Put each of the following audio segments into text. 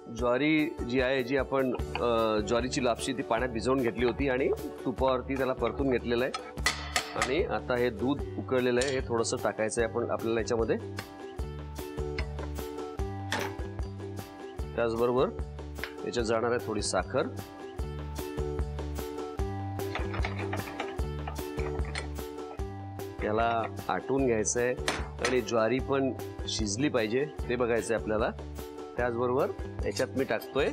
ज्वारी जी आहे, जी आपण ज्वारीची लापशी ती पाण्यात भिजवून घेतली होती आणि तुपावरती त्याला परतून घेतलेलं आहे। आणि आता हे दूध उकळलेलं आहे, हे थोडंसं टाकायचं आहे आपण आपल्याला याच्यामध्ये। त्याचबरोबर याच्यात जाणार आहे थोडी साखर, याला आटून घ्यायचं आहे आणि ज्वारी पण शिजली पाहिजे ते बघायचं आहे आपल्याला। त्याचबरोबर याच्यात मी टाकतोय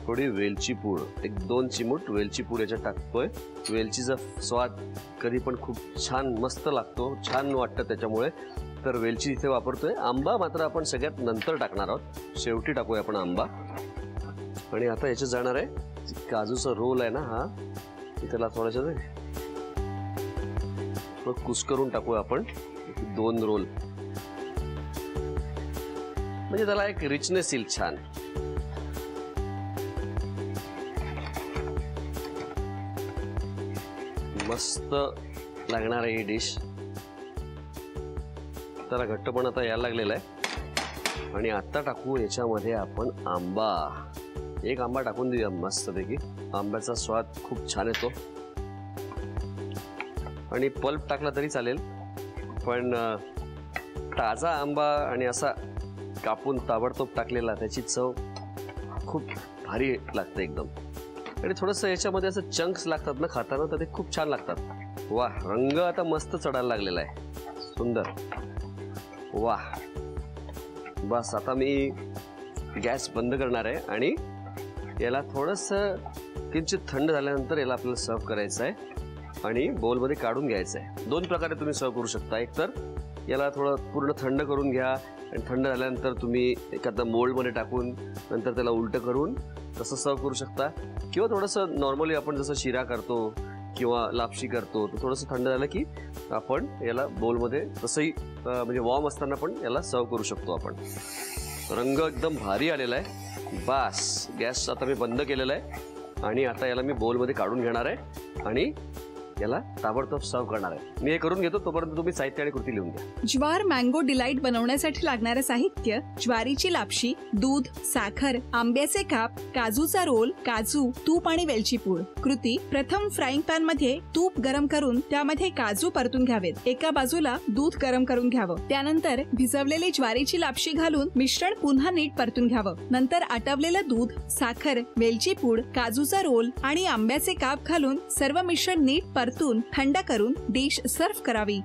थोडी वेलची पूड, 1-2 चिमूट वेलची पूड याच्यात टाकतोय। वेलचीचा स्वाद कधी पण खूप छान मस्त लागतो, छान वाटतं त्याच्यामुळे, तर वेलची इथे वापरतोय। आंबा मात्र आपण सगळ्यात नंतर टाकणार आहोत, शेवटी टाकूया आपण आंबा। आणि आता याच्यात जाणार आहे काजूचा रोल आहे ना हा, त्याला थोडंसं कुस्करून टाकूया आपण 2 रोल, म्हणजे त्याला एक रिचनेस येईल छान। मस्त लागणार आहे ही डिश। त्याला घट्टपणा आता यायला लागलेला आहे आणि आता टाकू याच्यामध्ये आपण आंबा। एक आंबा टाकून देऊया मस्तपैकी, आंब्याचा स्वाद खूप छान येतो। आणि पल्प टाकला तरी चालेल, पण ताजा आंबा आणि असा कापून ताबडतोब टाकलेला त्याची चव खूप भारी लागते एकदम। आणि थोडंसं याच्यामध्ये असं चंक्स लागतात ना खाताना, तर ते खूप छान लागतात। वाह, रंग आता मस्त चढायला लागलेला आहे, सुंदर। वाह, बस आता मी गॅस बंद करणार आहे आणि याला थोडंसं किंचित थंड झाल्यानंतर याला आपल्याला सर्व करायचं आहे आणि बोलमध्ये काढून घ्यायचं आहे। 2 प्रकारे तुम्ही सर्व करू शकता, एक तर याला थोडं पूर्ण थंड करून घ्या आणि थंड झाल्यानंतर तुम्ही एखादा मोल्डमध्ये टाकून नंतर त्याला उलटं करून तसं सर्व करू शकता, किंवा थोडंसं नॉर्मली आपण जसं शिरा करतो किंवा लापशी करतो तर थोडंसं थंड झालं की आपण याला बोलमध्ये तसंही म्हणजे वॉर्म असताना पण याला सर्व करू शकतो आपण। रंग एकदम भारी आलेला आहे। बस गॅस आता मी बंद केलेला आहे आणि आता याला मी बोलमध्ये काढून घेणार आहे आणि याला ताबडतोब सर्व करणार आहे। मी हे करून घेतो, तोपर्यंत तुम्ही साहित्य आणि कृती लिहून घ्या। ज्वार मँगो डिलाइट बनवण्यासाठी लागणारे साहित्य: ज्वारीची लापशी, दूध, साखर, आंब्याचे काप, काजूचा रोल, काजू, तूप आणि वेलची पूड। कृती: प्रथम फ्राईंग पॅन मध्ये तूप गरम करून त्यामध्ये काजू परतून घ्यावेत। एका बाजूला दूध गरम करून घ्यावं, त्यानंतर भिजवलेली ज्वारीची लापशी घालून मिश्रण पुन्हा नीट परतून घ्यावं। नंतर आटवलेलं दूध, साखर, वेलची पूड, काजूचा रोल आणि आंब्याचे काप घालून सर्व मिश्रण नीट परतून थंड करून डिश सर्व्ह करावी।